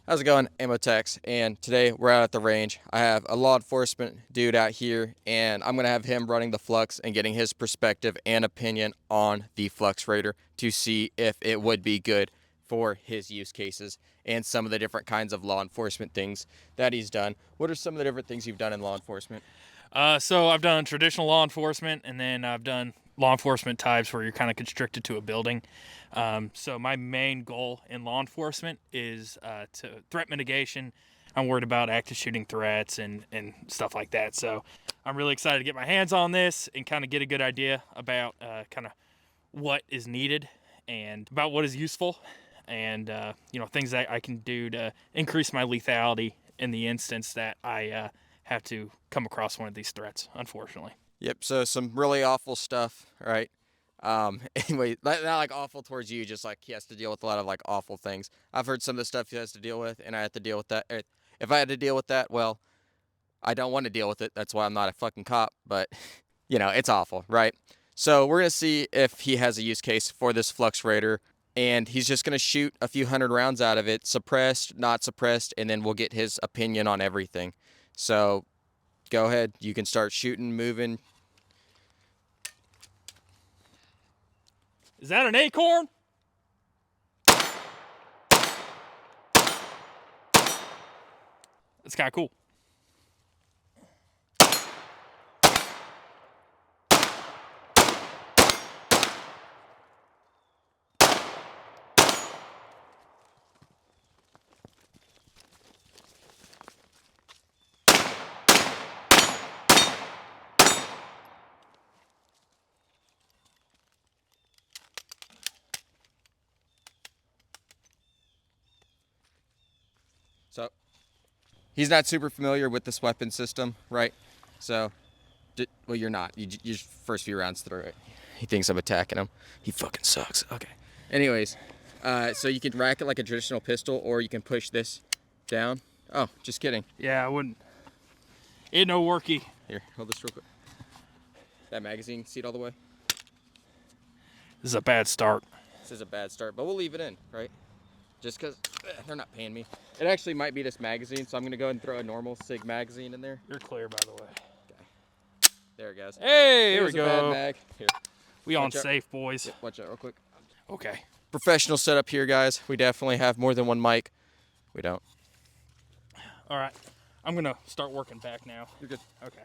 How's it going, Amotex? And today we're out at the range. I have a law enforcement dude out here, and I'm going to have him running the Flux and getting his perspective and opinion on the Flux Raider to see if it would be good for his use cases and some of the different kinds of law enforcement things that he's done. What are some of the different things you've done in law enforcement? So I've done traditional law enforcement, and then I've done law enforcement types where you're kind of constricted to a building. So my main goal in law enforcement is to threat mitigation. I'm worried about active shooting threats and stuff like that. So I'm really excited to get my hands on this and kind of get a good idea about kind of what is needed and about what is useful and things that I can do to increase my lethality in the instance that I have to come across one of these threats, unfortunately. Yep, so some really awful stuff, right? Anyway, not like awful towards you, just like he has to deal with a lot of like awful things. I've heard some of the stuff he has to deal with, and I have to deal with that. If I had to deal with that, well, I don't want to deal with it. That's why I'm not a fucking cop, but it's awful, right? So we're gonna see if he has a use case for this Flux Raider, and he's just gonna shoot a few hundred rounds out of it, suppressed, not suppressed, and then we'll get his opinion on everything. So go ahead, you can start shooting, moving. Is that an acorn? That's kind of cool. So he's not super familiar with this weapon system, right? So, well, you're not. You first few rounds through it. He thinks I'm attacking him. He fucking sucks. Okay. Anyways, so you can rack it like a traditional pistol, or you can push this down. Oh, just kidding. Yeah, I wouldn't. It no worky. Here, hold this real quick. That magazine, see it all the way? This is a bad start. This is a bad start, but we'll leave it in, right? Just because they're not paying me. It actually might be this magazine, so I'm going to go ahead and throw a normal SIG magazine in there. You're clear, by the way. Okay. There it goes. Hey, here we Here's a bad go. mag. Here. We on Watch out. safe, boys. Yep, watch out real quick. Okay. Professional setup here, guys. We definitely have more than one mic. We don't. All right. I'm going to start working back now. You're good. Okay.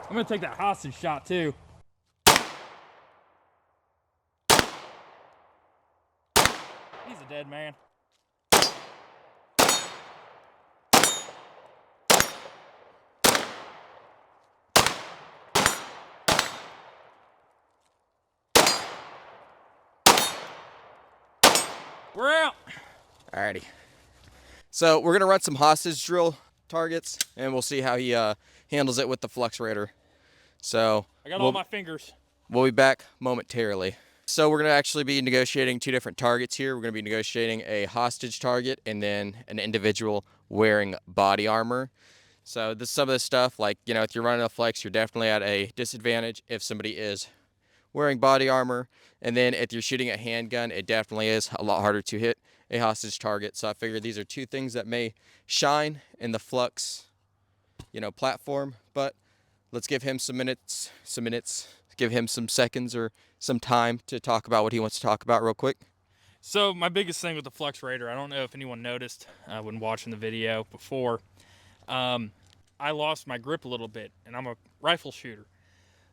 I'm going to take that hostage shot, too. He's a dead man. We're out. Alrighty. So we're gonna run some hostage drill targets, and we'll see how he handles it with the Flux Raider. So I got all my fingers. we'll be back momentarily. So we're gonna actually be negotiating two different targets here. We're gonna be negotiating a hostage target and then an individual wearing body armor. So this some of this stuff, like if you're running a Flex, you're definitely at a disadvantage if somebody is wearing body armor. And then if you're shooting a handgun, it definitely is a lot harder to hit a hostage target. So I figured these are two things that may shine in the Flux, platform. But let's give him some minutes, give him some seconds or some time to talk about what he wants to talk about real quick. So my biggest thing with the Flux Raider, I don't know if anyone noticed when watching the video before, I lost my grip a little bit, and I'm a rifle shooter.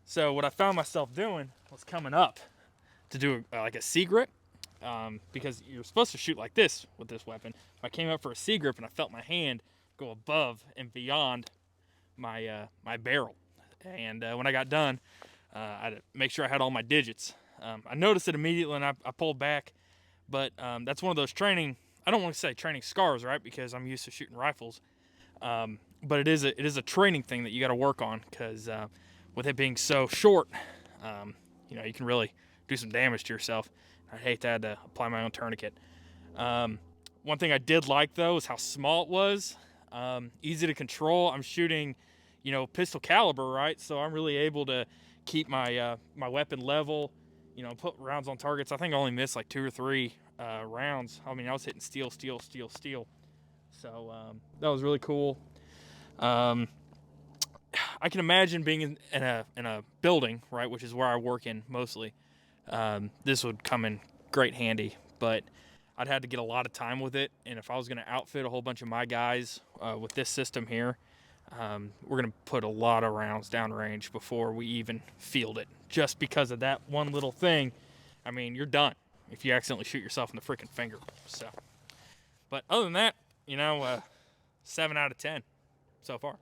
So what I found myself doing was coming up to do like a C grip, because you're supposed to shoot like this with this weapon. I came up for a C grip, and I felt my hand go above and beyond my my barrel. And when I got done, I had to make sure I had all my digits. I noticed it immediately, and I pulled back. But that's one of those training, I don't want to say training scars, right? Because I'm used to shooting rifles. But it is a training thing that you got to work on, because with it being so short, you can really do some damage to yourself. I hate to have to apply my own tourniquet. One thing I did like, though, is how small it was. Easy to control. I'm shooting, pistol caliber, right? So I'm really able to keep my my weapon level, put rounds on targets. I think I only missed like 2 or 3 rounds. I mean, I was hitting steel, steel, steel, steel. So that was really cool. Um, I can imagine being in a building, right, which is where I work in mostly. This would come in great handy, but I'd had to get a lot of time with it. And if I was going to outfit a whole bunch of my guys with this system here, we're going to put a lot of rounds downrange before we even field it. Just because of that one little thing, I mean, you're done if you accidentally shoot yourself in the freaking finger. So, but other than that, 7 out of 10 so far.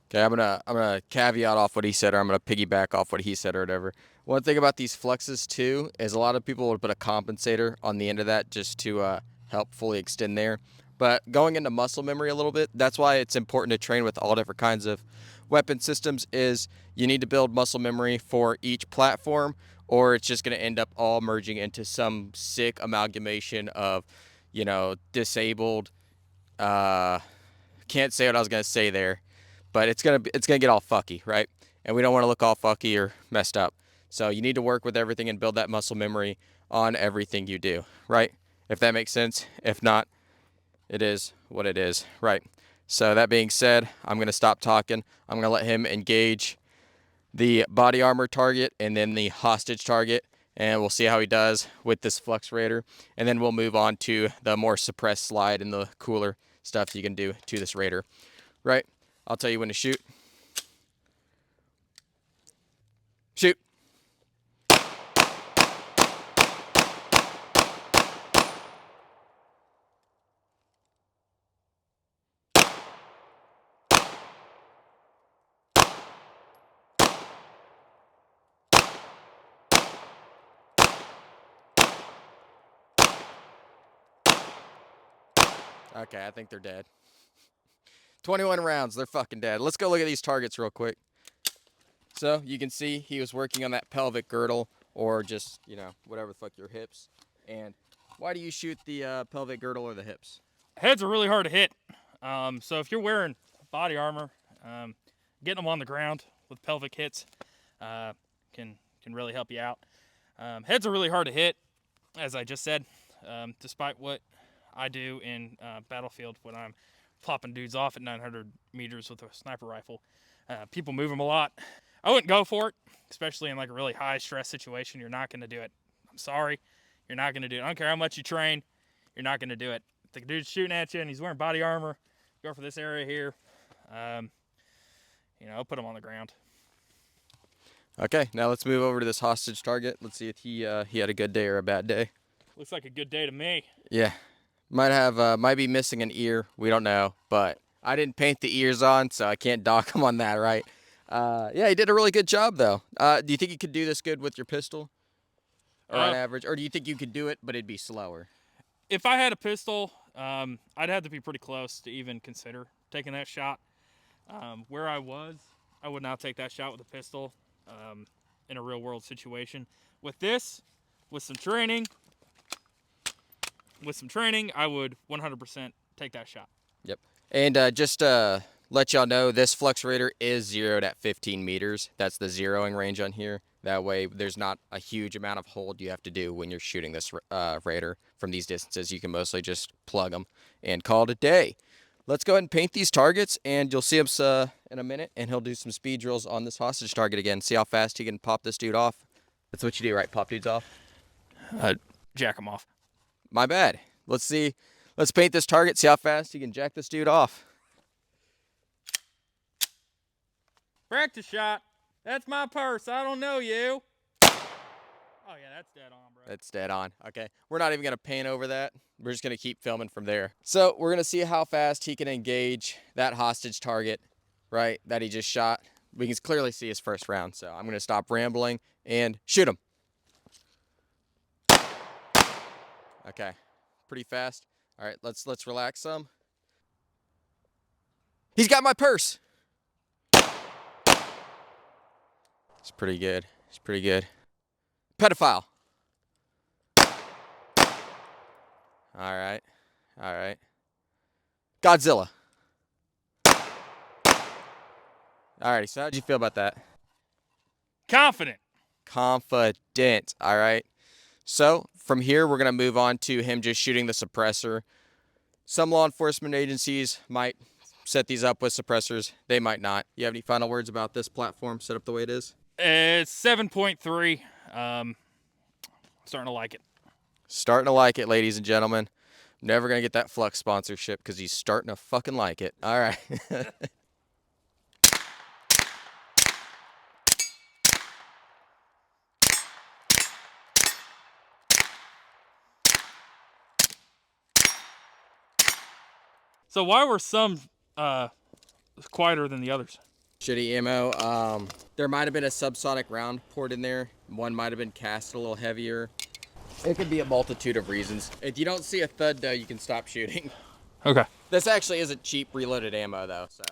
Okay, I'm gonna caveat off what he said, or I'm gonna piggyback off what he said, or whatever. One thing about these fluxes too is a lot of people would put a compensator on the end of that just to help fully extend there. But going into muscle memory a little bit, that's why it's important to train with all different kinds of weapon systems. Is you need to build muscle memory for each platform, or it's just gonna end up all merging into some sick amalgamation of, disabled. Can't say what I was gonna say there, but it's gonna get all fucky, right? And we don't want to look all fucky or messed up. So you need to work with everything and build that muscle memory on everything you do, right? If that makes sense. If not, it is what it is, right? So that being said, I'm gonna stop talking. I'm gonna let him engage the body armor target and then the hostage target, and we'll see how he does with this Flux Raider. And then we'll move on to the more suppressed slide and the cooler stuff you can do to this Raider, right? I'll tell you when to shoot. Shoot. Okay, I think they're dead. 21 rounds, they're fucking dead. Let's go look at these targets real quick. So you can see he was working on that pelvic girdle, or just, whatever the fuck, your hips. And why do you shoot the pelvic girdle or the hips? Heads are really hard to hit. So if you're wearing body armor, getting them on the ground with pelvic hits can really help you out. Heads are really hard to hit, as I just said, despite what I do in Battlefield when I'm plopping dudes off at 900 meters with a sniper rifle. People move them a lot. I wouldn't go for it, especially in like a really high stress situation. You're not going to do it. I'm sorry. You're not going to do it. I don't care how much you train. You're not going to do it. If the dude's shooting at you and he's wearing body armor, go for this area here. Put him on the ground. Okay, now let's move over to this hostage target. Let's see if he had a good day or a bad day. Looks like a good day to me. Yeah, might be missing an ear. We don't know, but I didn't paint the ears on, so I can't dock him on that, right? Yeah, he did a really good job though. Do you think you could do this good with your pistol, or on average, or do you think you could do it but it'd be slower? If I had a pistol, I'd have to be pretty close to even consider taking that shot. Where I would not take that shot with a pistol in a real world situation. With this, with some training, I would 100% take that shot. Yep. And just let y'all know, this Flux Raider is zeroed at 15 meters. That's the zeroing range on here. That way there's not a huge amount of hold you have to do when you're shooting this Raider from these distances. You can mostly just plug them and call it a day. Let's go ahead and paint these targets, and you'll see him in a minute, and he'll do some speed drills on this hostage target again. See how fast he can pop this dude off. That's what you do, right? Pop dudes off? Jack him off. My bad. Let's see. Let's paint this target, see how fast he can jack this dude off. Practice shot. That's my purse. I don't know you. Oh, yeah, that's dead on, bro. That's dead on. Okay. We're not even going to paint over that. We're just going to keep filming from there. So we're going to see how fast he can engage that hostage target, right, that he just shot. We can clearly see his first round. So I'm going to stop rambling and shoot him. Okay. Pretty fast. All right, let's relax some. He's got my purse. It's pretty good. It's pretty good. Pedophile. All right. All right. Godzilla. Alrighty, so how'd you feel about that? Confident. Confident. All right. So from here, we're going to move on to him just shooting the suppressor. Some law enforcement agencies might set these up with suppressors. They might not. You have any final words about this platform set up the way it is? It's 7.3. Starting to like it. Starting to like it, ladies and gentlemen. Never going to get that Flux sponsorship because he's starting to fucking like it. All right. So why were some quieter than the others? Shitty ammo. There might have been a subsonic round poured in there. One might have been cast a little heavier. It could be a multitude of reasons. If you don't see a thud, though, you can stop shooting. Okay. This actually isn't cheap reloaded ammo, though, so.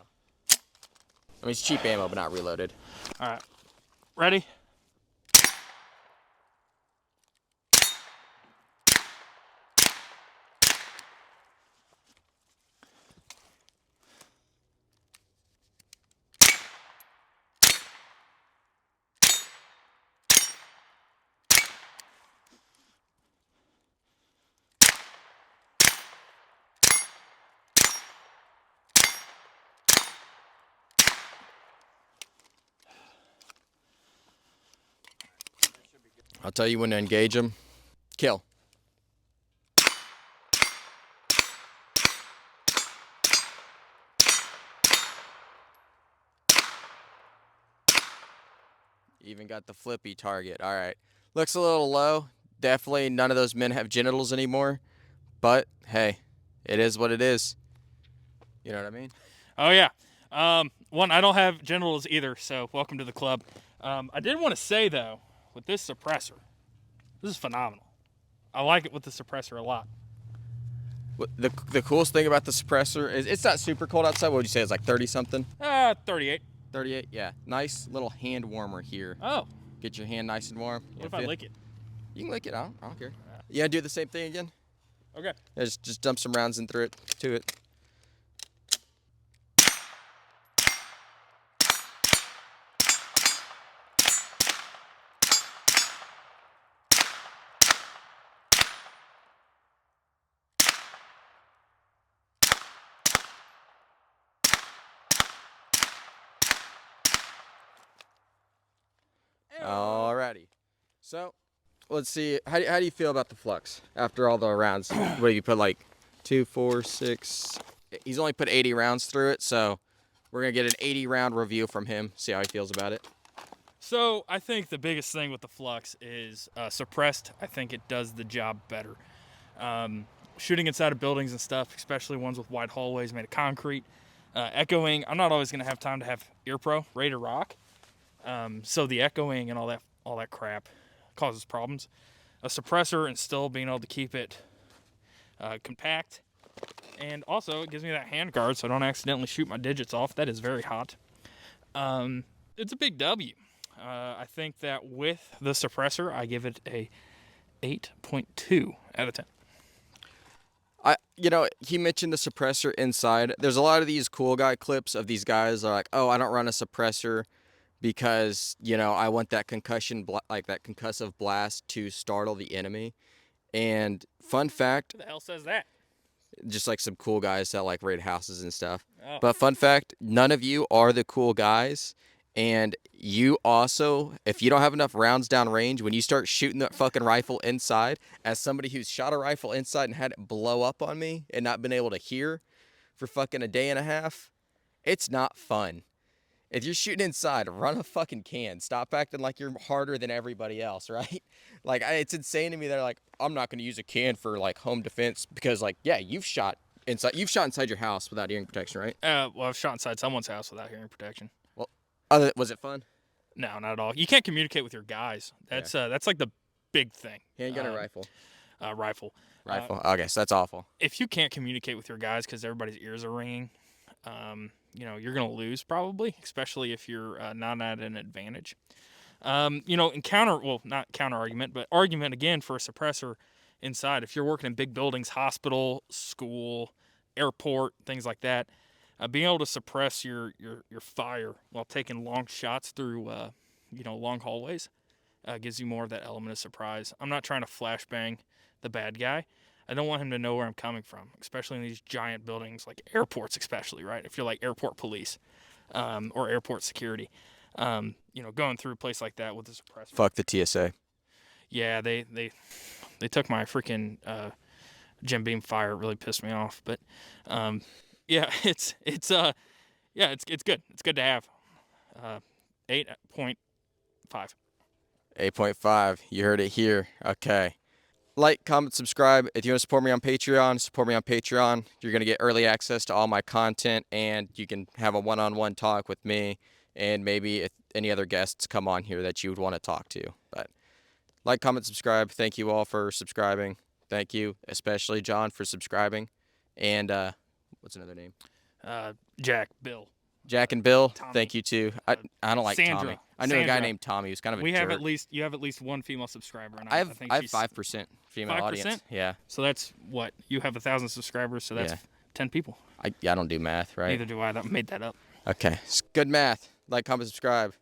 I mean, it's cheap ammo, but not reloaded. All right. Ready? I'll tell you when to engage them. Kill. Even got the flippy target. All right. Looks a little low. Definitely none of those men have genitals anymore. But, hey, it is what it is. You know what I mean? Oh yeah. One, I don't have genitals either, so welcome to the club. I did want to say though, with this suppressor, this is phenomenal. I like it with the suppressor a lot. The coolest thing about the suppressor is it's not super cold outside. What would you say? It's like 30 something? 38. 38? Yeah. Nice little hand warmer here. Oh. Get your hand nice and warm. What if I lick it? You can lick it. I don't care. Yeah, do the same thing again. Okay. Yeah, just dump some rounds in through it to it. Alrighty. So, let's see. How do you feel about the Flux after all the rounds? What do you put, like 2, 4, 6? He's only put 80 rounds through it, so we're going to get an 80 round review from him, see how he feels about it. So I think the biggest thing with the Flux is suppressed. I think it does the job better. Shooting inside of buildings and stuff, especially ones with wide hallways made of concrete. Echoing, I'm not always going to have time to have ear pro ready to rock. So the echoing and all that crap causes problems. A suppressor and still being able to keep it compact. And also it gives me that hand guard so I don't accidentally shoot my digits off. That is very hot. It's a big W. I think that with the suppressor, I give it a 8.2 out of 10. He mentioned the suppressor inside. There's a lot of these cool guy clips of these guys that are like, oh, I don't run a suppressor because, I want that that concussive blast to startle the enemy. And fun fact, Who the hell says that? just like some cool guys that like raid houses and stuff. Oh. But fun fact, none of you are the cool guys. And you also, if you don't have enough rounds down range, when you start shooting that fucking rifle inside, as somebody who's shot a rifle inside and had it blow up on me and not been able to hear for fucking a day and a half, it's not fun. If you're shooting inside, run a fucking can. Stop acting like you're harder than everybody else, right? Like, it's insane to me. They're like, I'm not going to use a can for like home defense because, like, yeah, you've shot inside. You've shot inside your house without hearing protection, right? Well, I've shot inside someone's house without hearing protection. Well, was it fun? No, not at all. You can't communicate with your guys. That's like the big thing. Handgun or rifle? Rifle. Rifle. Okay, so that's awful. If you can't communicate with your guys because everybody's ears are ringing, you're going to lose probably, especially if you're not at an advantage. Not counter argument, but argument again for a suppressor inside. If you're working in big buildings, hospital, school, airport, things like that, Being able to suppress your fire while taking long shots through long hallways gives you more of that element of surprise. I'm not trying to flashbang the bad guy. I don't want him to know where I'm coming from, especially in these giant buildings like airports, especially, right? If you're like airport police or airport security, going through a place like that with a suppressor. Fuck the TSA. Yeah, they took my freaking Jim Beam fire. It really pissed me off, but yeah, it's good. It's good to have. 8.5. 8.5. You heard it here. Okay. Like, comment, subscribe. If you want to support me on Patreon, support me on Patreon. You're going to get early access to all my content, and you can have a one-on-one talk with me, and maybe if any other guests come on here that you would want to talk to. But like, comment, subscribe. Thank you all for subscribing. Thank you, especially John, for subscribing. And what's another name? Jack, Bill. Jack and Bill, Tommy. thank you too. I don't like Sandra. Tommy. I knew a guy named Tommy. He was kind of a jerk. You have at least one female subscriber, and I have think 5% female 5%? audience. Yeah. So that's what you have 1,000 subscribers. So that's 10 people. I don't do math, right? Neither do I. That made that up. Okay. It's good math. Like, comment, subscribe.